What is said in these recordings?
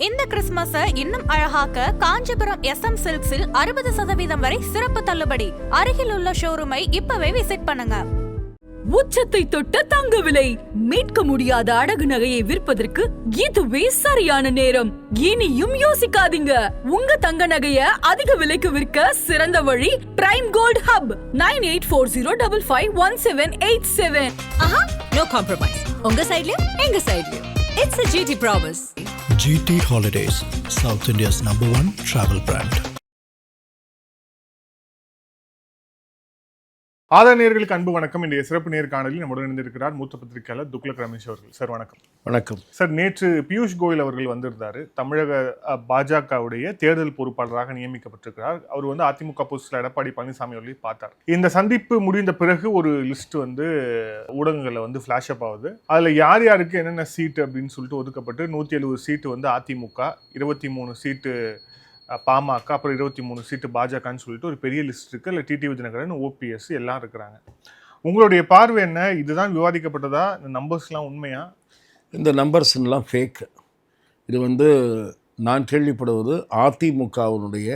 இந்த கிறிஸ்துமஸை இன்னும் அழகாக்க காஞ்சிபுரம் SM சில்க்ஸில் 60% வரை சிறப்பு தள்ளுபடி. அருகில் உள்ள ஷோரூமை இப்பவே விசிட் பண்ணுங்க. உச்சத்தை தொட்ட தங்க விலை, மீட்க முடியாத அடகு நகையை விற்பதற்கு இதுவே சரியான நேரம். இனியும் யோசிக்காதீங்க. உங்க தங்க நகைய அதிக விலைக்கு விற்க சிறந்த வழி prime gold hub. 9840551787. No compromise. உங்க சைடுலயும் எங்க சைடுலயும். It's a GT promise. GT Holidays, South India's #1 travel brand. ஆதரணியர்களுக்கு அன்பு வணக்கம். இன்றைய சிறப்பு நேர்காணலில் நம்முடன் இணைந்திருக்கிறார் மூத்த பத்திரிகையாளர் துக்ளக் ரமேஷ் அவர்கள். சார் வணக்கம். வணக்கம் சார். நேற்று பியூஷ் கோயல் அவர்கள் வந்திருந்தாரு. தமிழக பாஜகவுடைய தேர்தல் பொறுப்பாளராக நியமிக்கப்பட்டிருக்கிறார். அவர் அதிமுக பொதுச்செயலாளர் எடப்பாடி பழனிசாமி அவர்களை பார்த்தார். இந்த சந்திப்பு முடிந்த பிறகு ஒரு லிஸ்ட் ஊடகங்களில் ஃபிளாஷ் அப் ஆகுது. அதுல யார் யாருக்கு என்னென்ன சீட்டு அப்படின்னு சொல்லிட்டு ஒதுக்கப்பட்டு 170 சீட்டு அதிமுக, 23 சீட்டு பாமக, அப்புறம் 23 சீட்டு பாஜகன்னு சொல்லிட்டு ஒரு பெரிய லிஸ்ட் இருக்கு. இல்லை டிடிவி தினகரன், OPS எல்லாம் இருக்கிறாங்க. உங்களுடைய பார்வை என்ன? இதுதான் விவாதிக்கப்பட்டதா? இந்த நம்பர்ஸ்லாம் உண்மையா? இந்த நம்பர்ஸ்லாம் ஃபேக். இது நான் கேள்விப்படுவது அதிமுகவினுடைய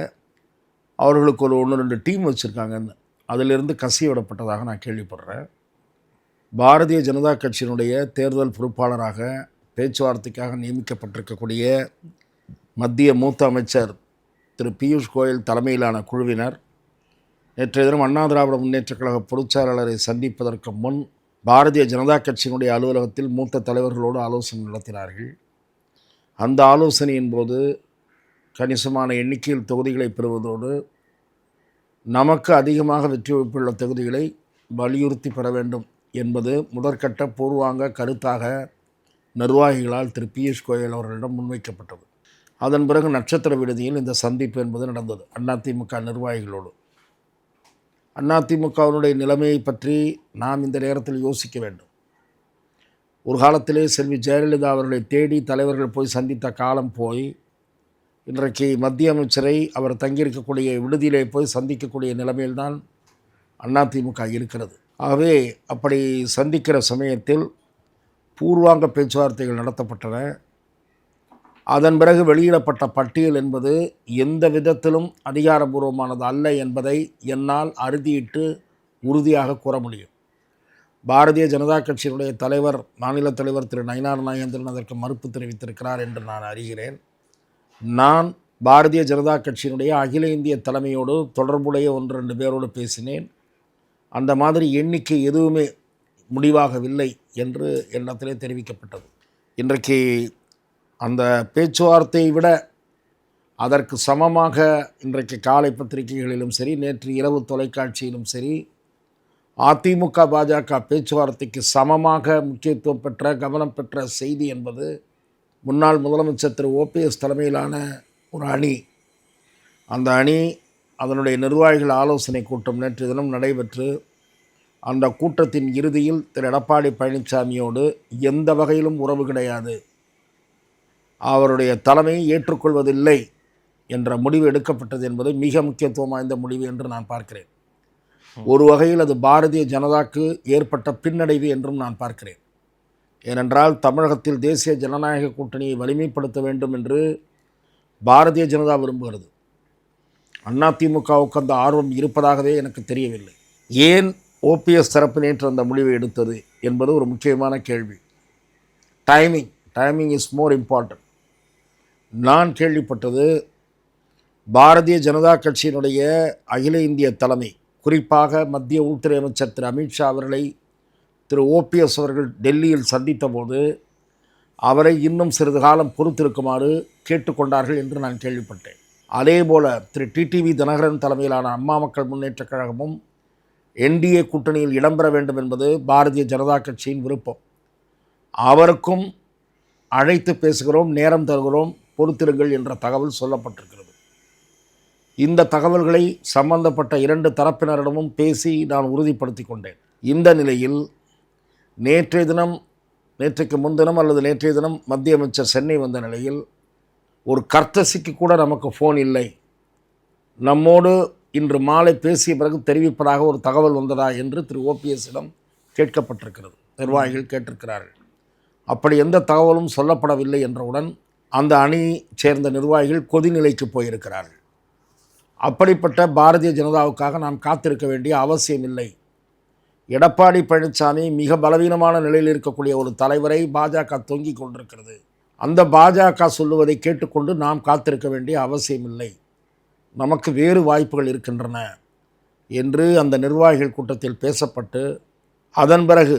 அவர்களுக்கு ஒரு 1-2 டீம் வச்சுருக்காங்கன்னு அதிலிருந்து கசிய விடப்பட்டதாக நான் கேள்விப்படுறேன். பாரதிய ஜனதா கட்சியினுடைய தேர்தல் பொறுப்பாளராக பேச்சுவார்த்தைக்காக நியமிக்கப்பட்டிருக்கக்கூடிய மத்திய மூத்த அமைச்சர் திரு பியூஷ் கோயல் தலைமையிலான குழுவினர் நேற்றைய தினம் அண்ணா திராவிட முன்னேற்றக் கழக பொதுச்செயலாளரை சந்திப்பதற்கு முன் பாரதிய ஜனதா கட்சியினுடைய அலுவலகத்தில் மூத்த தலைவர்களோடு ஆலோசனை நடத்தினார்கள். அந்த ஆலோசனையின் போது கணிசமான எண்ணிக்கையில் தொகுதிகளை பெறுவதோடு நமக்கு அதிகமாக வெற்றி வாய்ப்புள்ள தொகுதிகளை வலியுறுத்தி பெற வேண்டும் என்பது முதற்கட்ட பூர்வாங்க கருத்தாக நிர்வாகிகளால் திரு பியூஷ் கோயல் அவர்களிடம் முன்வைக்கப்பட்டது. அதன் பிறகு நட்சத்திர விடுதியில் இந்த சந்திப்பு என்பது நடந்தது அதிமுக நிர்வாகிகளோடு. அதிமுகவினுடைய நிலைமையை பற்றி நாம் இந்த நேரத்தில் யோசிக்க வேண்டும். ஒரு காலத்திலே செல்வி ஜெயலலிதா அவர்களை தேடி தலைவர்கள் போய் சந்தித்த காலம் போய் இன்றைக்கு மத்திய அமைச்சரை அவர் தங்கியிருக்கக்கூடிய விடுதியிலே போய் சந்திக்கக்கூடிய நிலைமையில்தான் அதிமுக இருக்கிறது. ஆகவே அப்படி சந்திக்கிற சமயத்தில் பூர்வாங்க பேச்சுவார்த்தைகள் நடத்தப்பட்டன. அதன் பிறகு வெளியிடப்பட்ட பட்டியல் என்பது எந்த விதத்திலும் அதிகாரபூர்வமானது அல்ல என்பதை என்னால் அறுதியிட்டு உறுதியாக கூற முடியும். பாரதிய ஜனதா கட்சியினுடைய தலைவர், மாநில தலைவர் திரு நயினார் நாகேந்திரன் அதற்கு மறுப்பு தெரிவித்திருக்கிறார் என்று நான் அறிகிறேன். நான் பாரதிய ஜனதா கட்சியினுடைய அகில இந்திய தலைமையோடு தொடர்புடைய 1-2 பேரோடு பேசினேன். அந்த மாதிரி எண்ணிக்கை எதுவுமே முடிவாகவில்லை என்று என்னத்திலே தெரிவிக்கப்பட்டது. இன்றைக்கு அந்த பேச்சுவார்த்தையை விட அதற்கு சமமாக இன்றைக்கு காலை பத்திரிகைகளிலும் சரி, நேற்று இரவு தொலைக்காட்சியிலும் சரி, அதிமுக பாஜக பேச்சுவார்த்தைக்கு சமமாக முக்கியத்துவம் பெற்ற, கவனம் பெற்ற செய்தி என்பது முன்னாள் முதலமைச்சர் திரு OPS தலைமையிலான ஒரு அணி. அந்த அணி அதனுடைய நிர்வாகிகள் ஆலோசனை கூட்டம் நேற்று தினம் நடைபெற்று அந்த கூட்டத்தின் இறுதியில் திரு எடப்பாடி பழனிசாமியோடு எந்த வகையிலும் உறவு கிடையாது, அவருடைய தலைமையை ஏற்றுக்கொள்வதில்லை என்ற முடிவு எடுக்கப்பட்டது என்பது மிக முக்கியத்துவம் வாய்ந்த முடிவு என்று நான் பார்க்கிறேன். ஒரு வகையில் அது பாரதிய ஜனதாக்கு ஏற்பட்ட பின்னடைவு என்றும் நான் பார்க்கிறேன். ஏனென்றால் தமிழகத்தில் தேசிய ஜனநாயக கூட்டணியை வலிமைப்படுத்த வேண்டும் என்று பாரதிய ஜனதா விரும்புகிறது. அதிமுகவுக்கு அந்த ஆர்வம் இருப்பதாகவே எனக்கு தெரியவில்லை. ஏன் OPS தரப்பு நேற்று அந்த முடிவை எடுத்தது என்பது ஒரு முக்கியமான கேள்வி. Timing is more important. நான் கேள்விப்பட்டது பாரதிய ஜனதா கட்சியினுடைய அகில இந்திய தலைமை, குறிப்பாக மத்திய உள்துறை அமைச்சர் திரு அமித்ஷா அவர்களை திரு OPS அவர்கள் டெல்லியில் சந்தித்த போது அவரை இன்னும் சிறிது காலம் பொறுத்திருக்குமாறு கேட்டுக்கொண்டார்கள் என்று நான் கேள்விப்பட்டேன். அதேபோல் திரு டிடிவி தினகரன் தலைமையிலான அம்மா மக்கள் முன்னேற்றக் கழகமும் NDA கூட்டணியில் இடம்பெற வேண்டும் என்பது பாரதிய ஜனதா கட்சியின் விருப்பம். அவருக்கும் அழைத்து பேசுகிறோம், நேரம் தருகிறோம், பொறுத்திருங்கள் என்ற தகவல் சொல்லப்பட்டிருக்கிறது. இந்த தகவல்களை சம்பந்தப்பட்ட 2 தரப்பினரிடமும் பேசி நான் உறுதிப்படுத்தி கொண்டேன். இந்த நிலையில் நேற்றைக்கு முன்தினம் அல்லது நேற்றைய தினம் மத்திய அமைச்சர் சென்னை வந்த நிலையில் ஒரு கர்த்தசிக்கு கூட நமக்கு ஃபோன் இல்லை, நம்மோடு இன்று மாலை பேசிய பிறகு தெரிவிப்பதாக ஒரு தகவல் வந்ததா என்று திரு OPSயிடம் கேட்கப்பட்டிருக்கிறது. நிர்வாகிகள் கேட்டிருக்கிறார்கள். அப்படி எந்த தகவலும் சொல்லப்படவில்லை என்றவுடன் அந்த அணி சேர்ந்த நிர்வாகிகள் கொதிநிலைக்கு போயிருக்கிறார்கள். அப்படிப்பட்ட பாரதிய ஜனதாவுக்காக நாம் காத்திருக்க வேண்டிய அவசியம் இல்லை. எடப்பாடி பழனிசாமி மிக பலவீனமான நிலையில் இருக்கக்கூடிய ஒரு தலைவரை பாஜக தொங்கிக் கொண்டிருக்கிறது. அந்த பாஜக சொல்லுவதை கேட்டுக்கொண்டு நாம் காத்திருக்க வேண்டிய அவசியமில்லை. நமக்கு வேறு வாய்ப்புகள் இருக்கின்றன என்று அந்த நிர்வாகிகள் கூட்டத்தில் பேசப்பட்டு, அதன் பிறகு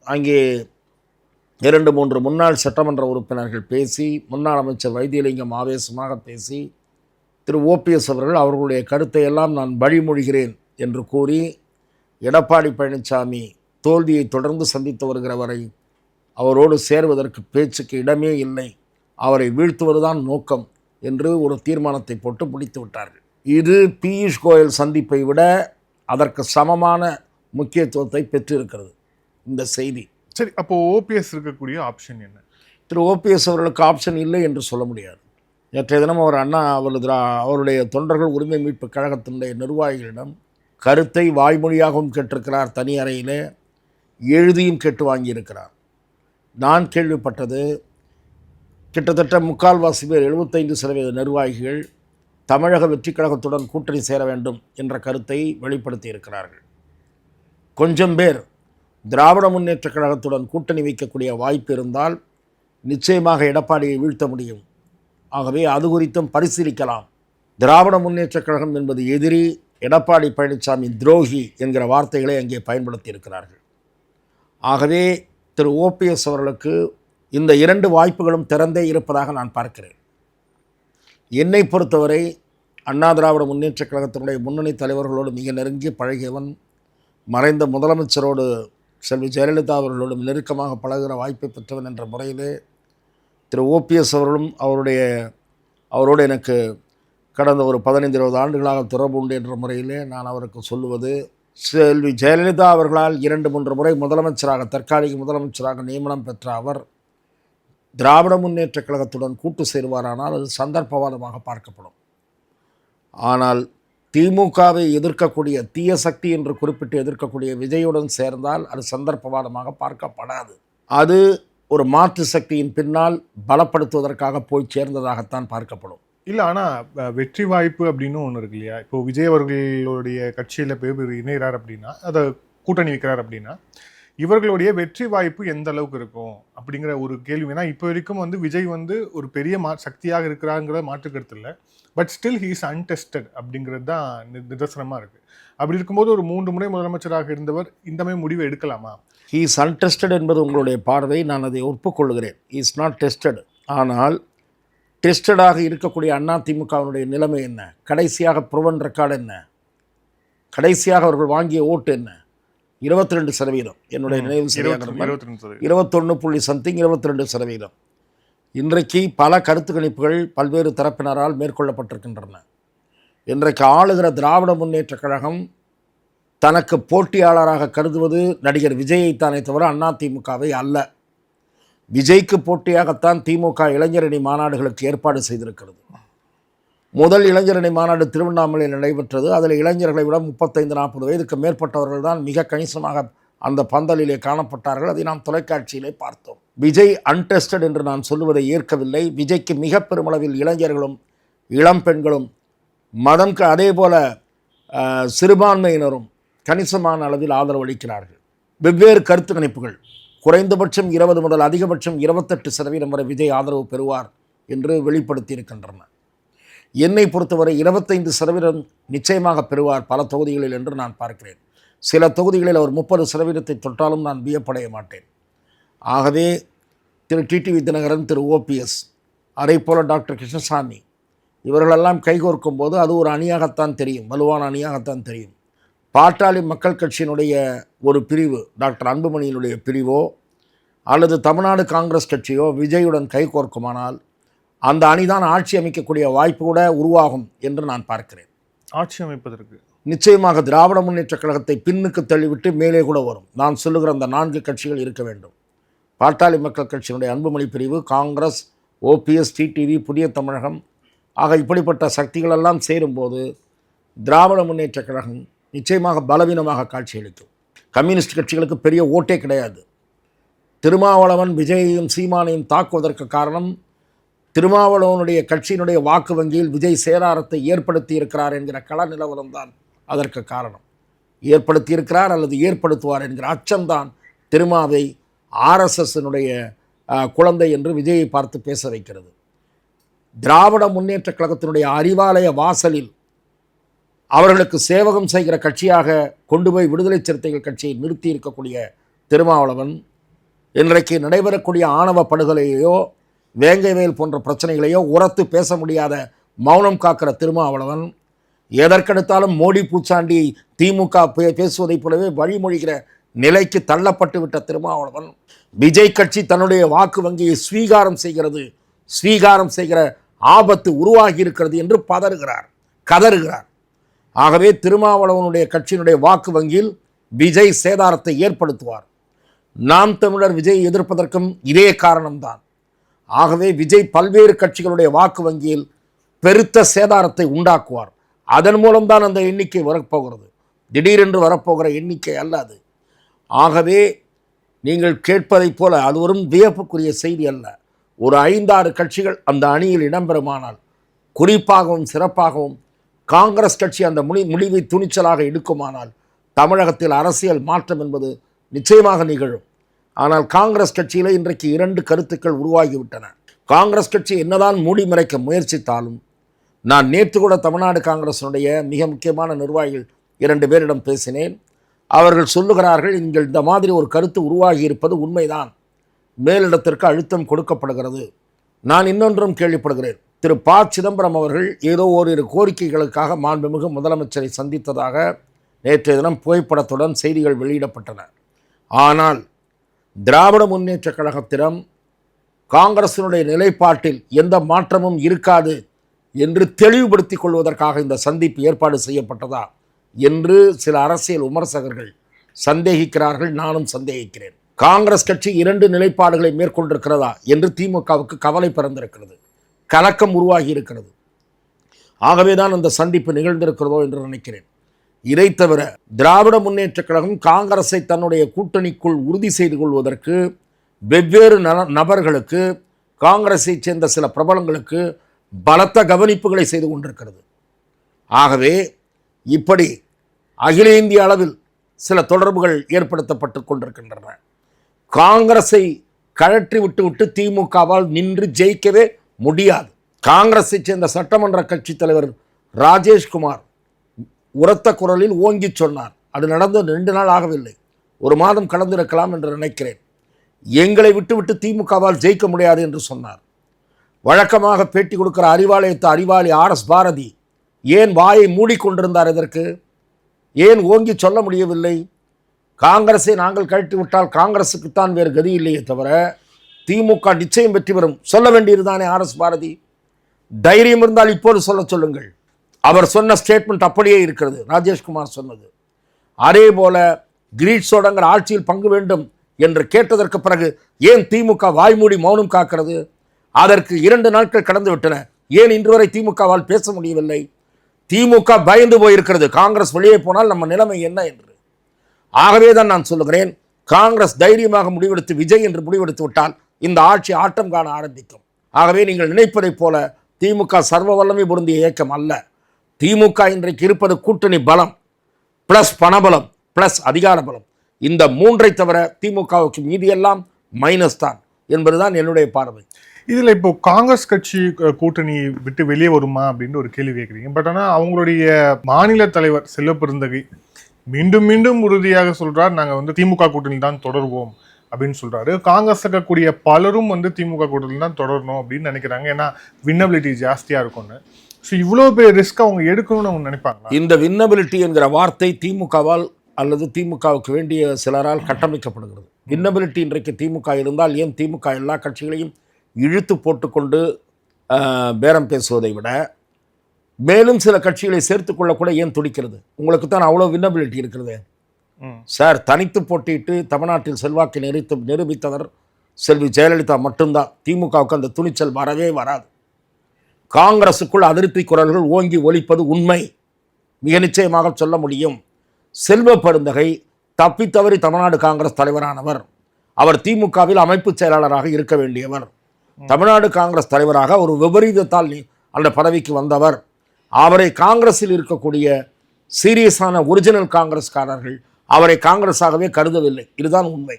அங்கே 2-3 முன்னாள் சட்டமன்ற உறுப்பினர்கள் பேசி, முன்னாள் அமைச்சர் வைத்தியலிங்கம் ஆவேசமாக பேசி, திரு ஓபிஎஸ் அவர்கள் அவர்களுடைய கருத்தை எல்லாம் நான் வழிமொழிகிறேன் என்று கூறி, எடப்பாடி பழனிசாமி தோல்வியை தொடர்ந்து சந்தித்து வருகிற வரை அவரோடு சேர்வதற்கு பேச்சுக்கு இடமே இல்லை, அவரை வீழ்த்துவதுதான் நோக்கம் என்று ஒரு தீர்மானத்தை போட்டு முடித்து விட்டார்கள். இது பியூஷ் கோயல் சந்திப்பை விட அதற்கு சமமான முக்கியத்துவத்தை பெற்றிருக்கிறது இந்த செய்தி. சரி, அப்போ ஓபிஎஸ் இருக்கக்கூடிய ஆப்ஷன் என்ன? திரு ஓபிஎஸ் அவர்களுக்கு ஆப்ஷன் இல்லை என்று சொல்ல முடியாது. நேற்றைய தினம் அவர் அவருடைய தொண்டர்கள் உரிமை மீட்பு கழகத்தினுடைய நிர்வாகிகளிடம் கருத்தை வாய்மொழியாகவும் கேட்டிருக்கிறார், தனி அறையிலே எழுதியும் கேட்டு வாங்கியிருக்கிறார். நான் கேள்விப்பட்டது கிட்டத்தட்ட 3/4 பேர் 75% நிர்வாகிகள் தமிழக வெற்றி கழகத்துடன் கூட்டணி சேர வேண்டும் என்ற கருத்தை வெளிப்படுத்தி இருக்கிறார்கள். கொஞ்சம் பேர் திராவிட முன்னேற்றக் கழகத்துடன் கூட்டணி வைக்கக்கூடிய வாய்ப்பு இருந்தால் நிச்சயமாக எடப்பாடியை வீழ்த்த முடியும். ஆகவே அது குறித்தும் பரிசீலிக்கலாம். திராவிட முன்னேற்றக் கழகம் என்பது எதிரி, எடப்பாடி பழனிசாமி துரோகி என்கிற வார்த்தைகளை அங்கே பயன்படுத்தி இருக்கிறார்கள். ஆகவே திரு ஓபிஎஸ் அவர்களுக்கு இந்த 2 வாய்ப்புகளும் திறந்தே இருப்பதாக நான் பார்க்கிறேன். என்னை பொறுத்தவரை அண்ணா திராவிட முன்னேற்றக் கழகத்தினுடைய முன்னணி தலைவர்களோடு மிக நெருங்கி பழகியவன், மறைந்த முதலமைச்சரோடு செல்வி ஜெயலலிதா அவர்களோடும் நெருக்கமாக பழகுகிற வாய்ப்பை பெற்றவன் என்ற முறையிலே திரு ஓபிஎஸ் அவர்களும் அவரோடு எனக்கு கடந்த ஒரு 15-20 ஆண்டுகளாக தொடர்பு உண்டு என்ற முறையிலே நான் அவருக்கு சொல்லுவது, செல்வி ஜெயலலிதா அவர்களால் 2-3 முறை முதலமைச்சராக, தற்காலிக முதலமைச்சராக நியமனம் பெற்ற அவர் திராவிட முன்னேற்றக் கழகத்துடன் கூட்டு சேருவாரானால் அது சந்தர்ப்பவாதமாக பார்க்கப்படும். ஆனால் திமுகவை எதிர்க்கக்கூடிய தீய சக்தி என்று குறிப்பிட்டு எதிர்க்கக்கூடிய விஜயுடன் சேர்ந்தால் அது சந்தர்ப்பவாதமாக பார்க்கப்படாது. அது ஒரு மாற்று சக்தியின் பின்னால் பலப்படுத்துவதற்காக போய் சேர்ந்ததாகத்தான் பார்க்கப்படும். இல்லை, ஆனால் வெற்றி வாய்ப்பு அப்படின்னு ஒன்று இருக்கு இல்லையா? இப்போ விஜய் அவர்களுடைய கட்சியில் பேர் இணைகிறார் அப்படின்னா, அதை கூட்டணி வைக்கிறார் அப்படின்னா, இவர்களுடைய வெற்றி வாய்ப்பு எந்த அளவுக்கு இருக்கும் அப்படிங்கிற ஒரு கேள்வி. ஏன்னா இப்போ வரைக்கும் விஜய் ஒரு பெரிய சக்தியாக இருக்கிறாங்கிற மாற்று கருத்து இல்லை. But still he is untested அப்படிங்கிறது தான் நிதர்சனமாக இருக்குது. அப்படி இருக்கும்போது ஒரு 3 முறை முதலமைச்சராக இருந்தவர் இந்த மாதிரி முடிவை எடுக்கலாமா? ஹீ இஸ் அன்டெஸ்டட் என்பது உங்களுடைய பார்வை, நான் அதை ஒப்புக்கொள்கிறேன். He is not tested. ஆனால் டெஸ்டடாக இருக்கக்கூடிய அதிமுகவினுடைய நிலைமை என்ன? கடைசியாக ப்ரூவன் ரெக்கார்டு என்ன? கடைசியாக அவர்கள் வாங்கிய ஓட்டு என்ன? 22%. என்னுடைய நினைவு சரியாக 21.22%. இன்றைக்கு பல கருத்து கணிப்புகள் பல்வேறு தரப்பினரால் மேற்கொள்ளப்பட்டிருக்கின்றன. இன்றைக்கு ஆளுகிற திராவிட முன்னேற்றக் கழகம் தனக்கு போட்டியாளராக கருதுவது நடிகர் விஜயைத்தானே தவிர அதிமுகவை அல்ல. விஜய்க்கு போட்டியாகத்தான் திமுக இளைஞரணி மாநாடுகளுக்கு ஏற்பாடு செய்திருக்கிறது. முதல் இளைஞரணி மாநாடு திருவண்ணாமலையில் நடைபெற்றது. அதில் இளைஞர்களை விட 35-40 வயதுக்கு மேற்பட்டவர்கள் தான் மிக கணிசமாக அந்த பந்தலிலே காணப்பட்டார்கள். அதை நாம் தொலைக்காட்சியிலே பார்த்தோம். விஜய் அன்டெஸ்டட் என்று நான் சொல்லுவதை ஏற்கவில்லை. விஜய்க்கு மிக பெருமளவில் இளைஞர்களும் இளம் பெண்களும் மதம்க்கு அதே போல சிறுபான்மையினரும் கணிசமான அளவில் ஆதரவு அளிக்கிறார்கள். வெவ்வேறு கருத்து கணிப்புகள் குறைந்தபட்சம் 20 முதல் அதிகபட்சம் 28% வரை விஜய் ஆதரவு பெறுவார் என்று வெளிப்படுத்தி இருக்கின்றன. என்னை பொறுத்தவரை 25% நிச்சயமாக பெறுவார் பல தொகுதிகளில் என்று நான் பார்க்கிறேன். சில தொகுதிகளில் அவர் 30% தொட்டாலும் நான் வியப்படைய மாட்டேன். ஆகவே திரு டிடிவி தினகரன், திரு ஓபிஎஸ், அதே போல் டாக்டர் கிருஷ்ணசாமி இவர்களெல்லாம் கைகோர்க்கும் போது அது ஒரு அணியாகத்தான் தெரியும், வலுவான அணியாகத்தான் தெரியும். பாட்டாளி மக்கள் கட்சியினுடைய ஒரு பிரிவு, டாக்டர் அன்புமணியினுடைய பிரிவோ அல்லது தமிழ்நாடு காங்கிரஸ் கட்சியோ விஜயுடன் கைகோர்க்குமானால் அந்த அணிதான் ஆட்சி அமைக்கக்கூடிய வாய்ப்பு கூட உருவாகும் என்று நான் பார்க்கிறேன். ஆட்சி அமைப்பதற்கு நிச்சயமாக திராவிட முன்னேற்றக் கழகத்தை பின்னுக்கு தள்ளிவிட்டு மேலே கூட வரும். நான் சொல்லுகிற அந்த 4 கட்சிகள் இருக்க வேண்டும். பாட்டாளி மக்கள் கட்சியினுடைய அன்புமணி பிரிவு, காங்கிரஸ், ஓபிஎஸ், டிடிவி, புதிய தமிழகம் ஆக இப்படிப்பட்ட சக்திகளெல்லாம் சேரும்போது திராவிட முன்னேற்றக் கழகம் நிச்சயமாக பலவீனமாக காட்சியளிக்கும். கம்யூனிஸ்ட் கட்சிகளுக்கு பெரிய ஓட்டே கிடையாது. திருமாவளவன் விஜயையும் சீமானையும் தாக்குவதற்கு காரணம் திருமாவளவனுடைய கட்சியினுடைய வாக்கு வங்கியில் விஜய் சேதாரத்தை ஏற்படுத்தி இருக்கிறார் என்கிற கள நிலவரம் தான் அதற்கு காரணம். ஏற்படுத்தி இருக்கிறார் அல்லது ஏற்படுத்துவார் என்கிற அச்சம்தான் திருமாவை ஆர்எஸ்எஸ்னுடைய குழந்தை என்று விஜயை பார்த்து பேச வைக்கிறது. திராவிட முன்னேற்ற கழகத்தினுடைய அறிவாலய வாசலில் அவர்களுக்கு சேவகம் செய்கிற கட்சியாக கொண்டு போய் விடுதலை சிறுத்தைகள் கட்சியை நிறுத்தி இருக்கக்கூடிய திருமாவளவன் இன்றைக்கு நடைபெறக்கூடிய ஆணவ படுகொலையோ வேங்கைவேல் போன்ற பிரச்சனைகளையோ உரத்து பேச முடியாத மௌனம் காக்கிற திருமாவளவன் எதற்கெடுத்தாலும் மோடி பூச்சாண்டி திமுக பேசுவதைப் போலவே வழிமொழிகிற நிலைக்கு தள்ளப்பட்டு விட்ட திருமாவளவன் விஜய் கட்சி தன்னுடைய வாக்கு வங்கியை ஸ்வீகாரம் செய்கிற ஆபத்து உருவாகி இருக்கிறது என்று கதறுகிறார். ஆகவே திருமாவளவனுடைய கட்சியினுடைய வாக்கு வங்கியில் விஜய் சேதாரத்தை ஏற்படுத்துவார். நாம் தமிழர் விஜய் எதிர்ப்பதற்கும் இதே காரணம்தான். ஆகவே விஜய் பல்வேறு கட்சிகளுடைய வாக்கு வங்கியில் பெருத்த சேதாரத்தை உண்டாக்குவார். அதன் மூலம்தான் அந்த எண்ணிக்கை வரப்போகிறது. திடீரென்று வரப்போகிற எண்ணிக்கை அல்ல அது. ஆகவே நீங்கள் கேட்பதைப் போல அது ஒரு வியப்புக்குரிய செய்தி அல்ல. ஒரு 5-6 கட்சிகள் அந்த அணியில் இடம்பெறுமானால், குறிப்பாகவும் சிறப்பாகவும் காங்கிரஸ் கட்சி அந்த முடிவை துணிச்சலாக எடுக்குமானால் தமிழகத்தில் அரசியல் மாற்றம் என்பது நிச்சயமாக நிகழும். ஆனால் காங்கிரஸ் கட்சியில் இன்றைக்கு 2 கருத்துக்கள் உருவாகிவிட்டன. காங்கிரஸ் கட்சி என்னதான் மூடி மறைக்க முயற்சித்தாலும், நான் நேற்று கூட தமிழ்நாடு காங்கிரஸினுடைய மிக முக்கியமான நிர்வாகிகள் 2 பேரிடம் பேசினேன். அவர்கள் சொல்லுகிறார்கள், நீங்கள் இந்த மாதிரி ஒரு கருத்து உருவாகி இருப்பது உண்மைதான், மேலிடத்திற்கு அழுத்தம் கொடுக்கப்படுகிறது. நான் இன்னொன்றும் கேள்விப்படுகிறேன். திரு ப. சிதம்பரம் அவர்கள் ஏதோ ஓரிரு கோரிக்கைகளுக்காக மாண்புமிகு முதலமைச்சரை சந்தித்ததாக நேற்றைய தினம் புகைப்படத்துடன் செய்திகள் வெளியிடப்பட்டன. ஆனால் திராவிட முன்னேற்ற கழகத்திடம் காங்கிரசினுடைய நிலைப்பாட்டில் எந்த மாற்றமும் இருக்காது என்று தெளிவுபடுத்திக் கொள்வதற்காக இந்த சந்திப்பு ஏற்பாடு செய்யப்பட்டதா என்று சில அரசியல் விமர்சகர்கள் சந்தேகிக்கிறார்கள். நானும் சந்தேகிக்கிறேன். காங்கிரஸ் கட்சி 2 நிலைப்பாடுகளை மேற்கொண்டிருக்கிறதா என்று திமுகவுக்கு கவலை பிறந்திருக்கிறது, கலக்கம் உருவாகி இருக்கிறது. ஆகவேதான் அந்த சந்திப்பு நிகழ்ந்திருக்கிறதோ என்று நினைக்கிறேன். இதை தவிர திராவிட முன்னேற்ற கழகம் காங்கிரஸை தன்னுடைய கூட்டணிக்குள் உறுதி செய்து கொள்வதற்கு வெவ்வேறு நபர்களுக்கு, காங்கிரஸை சேர்ந்த சில பிரபலங்களுக்கு பலத்த கவனிப்புகளை செய்து கொண்டிருக்கிறது. ஆகவே இப்படி அகில இந்திய அளவில் சில தொடர்புகள் ஏற்படுத்தப்பட்டு கொண்டிருக்கின்றன. காங்கிரஸை கழற்றி விட்டு திமுகவால் நின்று ஜெயிக்கவே முடியாது. காங்கிரஸை சேர்ந்த சட்டமன்ற கட்சி தலைவர் ராஜேஷ்குமார் உரத்த குரலில் ஓங்கி சொன்னார். அது நடந்து 2 நாள் ஆகவில்லை, 1 மாதம் கடந்திருக்கலாம் என்று நினைக்கிறேன். எங்களை விட்டு திமுகவால் ஜெயிக்க முடியாது என்று சொன்னார். வழக்கமாக பேட்டி கொடுக்கிற அறிவாளி RS பாரதி ஏன் வாயை மூடிக்கொண்டிருந்தார்? இதற்கு ஏன் ஓங்கி சொல்ல முடியவில்லை? காங்கிரஸை நாங்கள் கழட்டி விட்டால் காங்கிரஸுக்குத்தான் வேறு கதி இல்லையே தவிர திமுக நிச்சயம் வெற்றி பெறும் சொல்ல வேண்டியதுதானே RS பாரதி? தைரியம் இருந்தால் இப்போது சொல்லுங்கள். அவர் சொன்ன ஸ்டேட்மெண்ட் அப்படியே இருக்கிறது, ராஜேஷ்குமார் சொன்னது. அதே போல கிரீட்ஸோடங்கிற ஆட்சியில் பங்கு வேண்டும் என்று கேட்டதற்கு பிறகு ஏன் திமுக வாய்மூடி மௌனம் காக்கிறது? அதற்கு 2 நாட்கள் கடந்து விட்டன. ஏன் இன்று வரை திமுகவால் பேச முடியவில்லை? திமுக பயந்து போயிருக்கிறது, காங்கிரஸ் வெளியே போனால் நம்ம நிலைமை என்ன என்று. ஆகவே தான் நான் சொல்லுகிறேன், காங்கிரஸ் தைரியமாக முடிவெடுத்து விஜய் என்று முடிவெடுத்து விட்டால் இந்த ஆட்சி ஆட்டம் காண ஆரம்பிக்கும். ஆகவே நீங்கள் நினைப்பதைப் போல திமுக சர்வ வல்லமை பொருந்திய இயக்கம் அல்ல. திமுக இன்றைக்கு இருப்பது கூட்டணி பலம் பிளஸ் பணபலம் பிளஸ் அதிகார பலம். இந்த 3ஐ தவிர திமுகவுக்கு மீதியெல்லாம் மைனஸ் தான் என்பதுதான் என்னுடைய பார்வை. இதில் இப்போ காங்கிரஸ் கட்சி கூட்டணி விட்டு வெளியே வருமா அப்படின்னு ஒரு கேள்வி கேட்குறீங்க. பட் ஆனால் அவங்களுடைய மாநில தலைவர் செல்வ பெருந்தகை மீண்டும் உறுதியாக சொல்றார், நாங்கள் திமுக கூட்டணி தான் தொடர்வோம் அப்படின்னு சொல்றாரு. காங்கிரஸ் இருக்கக்கூடிய பலரும் திமுக கூட்டணி தான் தொடரணும் அப்படின்னு நினைக்கிறாங்க. ஏன்னா வின்னபிலிட்டி ஜாஸ்தியா இருக்கும்னு. ஸோ இவ்வளோ பெரிய ரிஸ்க் அவங்க எடுக்கணும்னு அவங்க நினைப்பாங்க. இந்த வின்னபிலிட்டி என்கிற வார்த்தை திமுகவால் அல்லது திமுகவுக்கு வேண்டிய சிலரால் கட்டமைக்கப்படுகிறது. வின்னபிலிட்டி இன்றைக்கு திமுக இருந்தால் ஏன் திமுக எல்லா கட்சிகளையும் இழுத்து போட்டுக்கொண்டு பேரம் பேசுவதை விட மேலும் சில கட்சிகளை சேர்த்துக்கொள்ளக்கூட ஏன் துடிக்கிறது? உங்களுக்கு தான் அவ்வளோ வின்னபிலிட்டி இருக்கிறது சார். தனித்து போட்டியிட்டு தமிழ்நாட்டில் செல்வாக்கை நிரூபித்தவர் செல்வி ஜெயலலிதா மட்டும்தான். திமுகவுக்கு அந்த துணிச்சல் வரவே வராது. காங்கிரசுக்குள் அதிருப்தி குரல்கள் ஓங்கி ஒலிப்பது உண்மை, மிக நிச்சயமாக சொல்ல முடியும். செல்வ பெருந்தகை தப்பித்தவறி தமிழ்நாடு காங்கிரஸ் தலைவரானவர். அவர் திமுகவில் அமைப்பு செயலாளராக இருக்க வேண்டியவர். தமிழ்நாடு காங்கிரஸ் தலைவராக ஒரு விபரீதத்தால் அந்த பதவிக்கு வந்தவர். அவரை காங்கிரஸில் இருக்கக்கூடிய சீரியஸான ஒரிஜினல் காங்கிரஸ்காரர்கள் அவரை காங்கிரஸாகவே கருதவில்லை. இதுதான் உண்மை.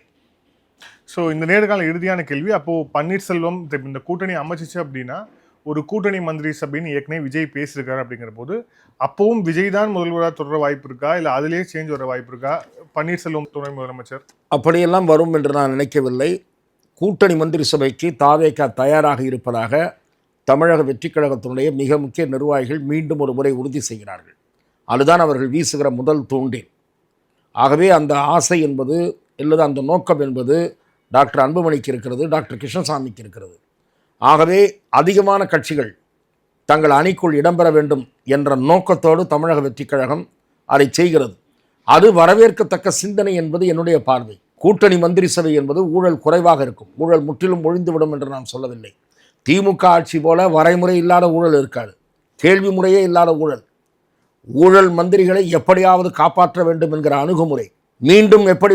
ஸோ இந்த நேர்கால இறுதியான கேள்வி, அப்போது பன்னீர்செல்வம் இந்த கூட்டணி அமைச்சிச்சு அப்படின்னா ஒரு கூட்டணி மந்திரி சபைன்னு ஏற்கனவே விஜய் பேசியிருக்காரு. அப்படிங்கிற போது அப்பவும் விஜய் தான் முதல்வராக தொடர வாய்ப்பு இருக்கா, இல்லை அதிலே சேஞ்ச் வர வாய்ப்பு இருக்கா? பன்னீர்செல்வம் துணை முதலமைச்சர் அப்படியெல்லாம் வரும் என்று நான் நினைக்கவில்லை. கூட்டணி மந்திரி சபைக்கு தாவேகா தயாராக இருப்பதாக தமிழக வெற்றிக் கழகத்தினுடைய மிக முக்கிய நிர்வாகிகள் மீண்டும் ஒரு முறை உறுதி செய்கிறார்கள். அதுதான் அவர்கள் வீசுகிற முதல் தூண்டில். ஆகவே அந்த ஆசை என்பது அல்லது அந்த நோக்கம் என்பது டாக்டர் அன்புமணிக்கு இருக்கிறது, டாக்டர் கிருஷ்ணசாமிக்கு இருக்கிறது. ஆகவே அதிகமான கட்சிகள் தங்கள் அணிக்குள் இடம்பெற வேண்டும் என்ற நோக்கத்தோடு தமிழக வெற்றிக் கழகம் அதை செய்கிறது. அது வரவேற்கத்தக்க சிந்தனை என்பது என்னுடைய பார்வை. கூட்டணி மந்திரி சபை என்பது ஊழல் குறைவாக இருக்கும், ஊழல் முற்றிலும் ஒழிந்துவிடும் என்று நான் சொல்லவில்லை. திமுக ஆட்சி போல வரைமுறை இல்லாத ஊழல் இருக்காது, கேள்வி முறையே இல்லாத ஊழல். ஊழல் மந்திரிகளை எப்படியாவது காப்பாற்ற வேண்டும் என்கிற அணுகுமுறை, மீண்டும் எப்படி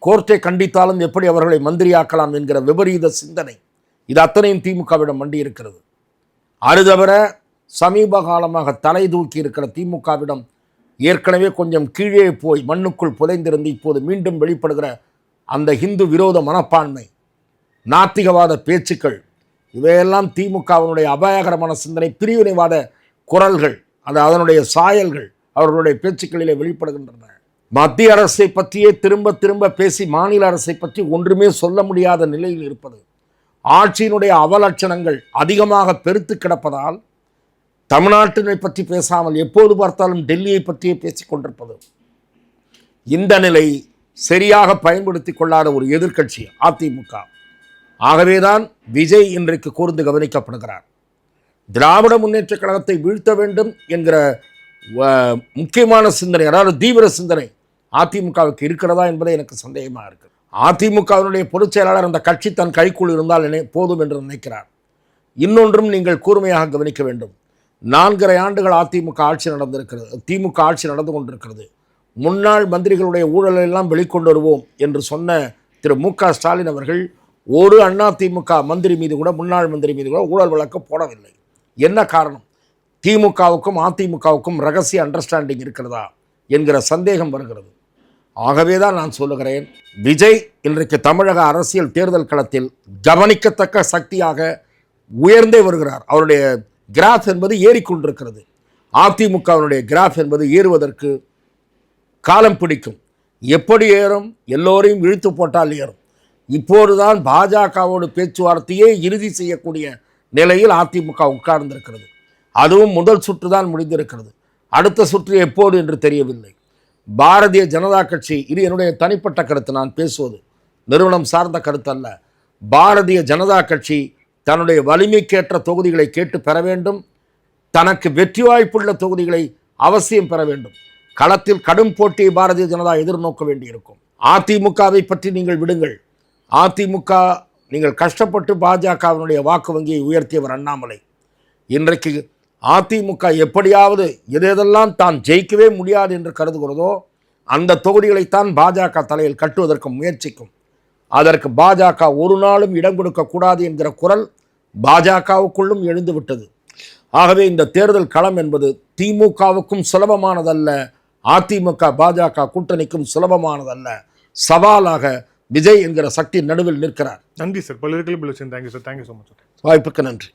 கோர்ட்டை கண்டித்தாலும் எப்படி அவர்களை மந்திரியாக்கலாம் என்கிற விபரீத சிந்தனை, இது அத்தனையும் திமுகவிடம் மண்டி இருக்கிறது. அது தவிர சமீப காலமாக தலை தூக்கி இருக்கிற திமுகவிடம் ஏற்கனவே கொஞ்சம் கீழே போய் மண்ணுக்குள் புதைந்திருந்து இப்போது மீண்டும் வெளிப்படுகிற அந்த ஹிந்து விரோத மனப்பான்மை, நாத்திகவாத பேச்சுக்கள், இவையெல்லாம் திமுகவினுடைய அபாயகரமான சிந்தனை, பிரிவினைவாத குரல்கள், அது அதனுடைய சாயல்கள் அவர்களுடைய பேச்சுக்களிலே வெளிப்படுகின்றன. மத்திய அரசை பற்றியே திரும்ப திரும்ப பேசி மாநில அரசை பற்றி ஒன்றுமே சொல்ல முடியாத நிலையில் இருப்பது, ஆட்சியினுடைய அவலட்சணங்கள் அதிகமாக பெருத்து கிடப்பதால் தமிழ்நாட்டினை பற்றி பேசாமல் எப்போது பார்த்தாலும் டெல்லியை பற்றியே பேசிக் கொண்டிருப்பது, இந்த நிலை சரியாக பயன்படுத்தி கொள்ளாத ஒரு எதிர்க்கட்சி அதிமுக. ஆகவேதான் விஜய் இன்றைக்கு கூர்ந்து கவனிக்கப்படுகிறார். திராவிட முன்னேற்ற கழகத்தை வீழ்த்த வேண்டும் என்கிற முக்கியமான சிந்தனை, அதாவது தீவிர சிந்தனை அதிமுகவுக்கு இருக்கிறதா என்பதை எனக்கு சந்தேகமாக இருக்குது. அதிமுகவினுடைய பொதுச் செயலாளர் அந்த கட்சி தன் கைக்குள் இருந்தால் போதும் என்று நினைக்கிறார். இன்னொன்றும் நீங்கள் கூர்மையாக கவனிக்க வேண்டும். 4.5 ஆண்டுகள் அதிமுக ஆட்சி நடந்திருக்கிறது, திமுக ஆட்சி நடந்து கொண்டிருக்கிறது. முன்னாள் மந்திரிகளுடைய ஊழலெல்லாம் வெளிக்கொண்டு வருவோம் என்று சொன்ன திரு மு.க. ஸ்டாலின் அவர்கள் ஒரு அதிமுக மந்திரி மீது கூட, முன்னாள் மந்திரி மீது கூட ஊழல் வழக்கு போடவில்லை. என்ன காரணம்? திமுகவுக்கும் அதிமுகவுக்கும் ரகசிய அண்டர்ஸ்டாண்டிங் இருக்கிறதா என்கிற சந்தேகம் வருகிறது. ஆகவே தான் நான் சொல்லுகிறேன், விஜய் இன்றைக்கு தமிழக அரசியல் தேர்தல் களத்தில் கவனிக்கத்தக்க சக்தியாக உயர்ந்தே வருகிறார். அவருடைய கிராஃப் என்பது ஏறிக்கொண்டிருக்கிறது. அதிமுகவினுடைய கிராஃப் என்பது ஏறுவதற்கு காலம் பிடிக்கும். எப்படி ஏறும்? எல்லோரையும் இழுத்து போட்டால் ஏறும். இப்போதுதான் பாஜகவோடு பேச்சுவார்த்தையே இறுதி செய்யக்கூடிய நிலையில் அதிமுக உட்கார்ந்திருக்கிறது. அதுவும் முதல் சுற்று தான் முடிந்திருக்கிறது. அடுத்த சுற்று எப்போது என்று தெரியவில்லை. பாரதிய ஜனதா கட்சி, இது என்னுடைய தனிப்பட்ட கருத்து, நான் பேசுவது நிறுவனம் சார்ந்த கருத்து அல்ல. பாரதிய ஜனதா கட்சி தன்னுடைய வலிமைக்கேற்ற தொகுதிகளை கேட்டு பெற வேண்டும், தனக்கு வெற்றி வாய்ப்புள்ள தொகுதிகளை அவசியம் பெற வேண்டும். களத்தில் கடும் போட்டியை பாரதிய ஜனதா எதிர்நோக்க வேண்டியிருக்கும். அதிமுகவை பற்றி நீங்கள் விடுங்கள். அதிமுக நீங்கள் கஷ்டப்பட்டு பாஜகவினுடைய வாக்கு வங்கியை உயர்த்தியவர் அண்ணாமலை. இன்றைக்கு அதிமுக எப்படியாவது எதெல்லாம் தான் ஜெயிக்கவே முடியாது என்று கருதுகிறதோ அந்த தொகுதிகளைத்தான் பாஜக தலையில் கட்டுவதற்கு முயற்சிக்கும். அதற்கு பாஜக ஒரு நாளும் இடம் கொடுக்கக்கூடாது என்கிற குரல் பாஜகவுக்குள்ளும் எழுந்துவிட்டது. ஆகவே இந்த தேர்தல் களம் என்பது திமுகவுக்கும் சுலபமானதல்ல, அதிமுக பாஜக கூட்டணிக்கும் சுலபமானதல்ல. சவாலாக விஜய் என்கிற சக்தி நடுவில் நிற்கிறார். நன்றி சார். பல்வேறு thank you sir. Thank you so much. வாய்ப்புக்கு நன்றி.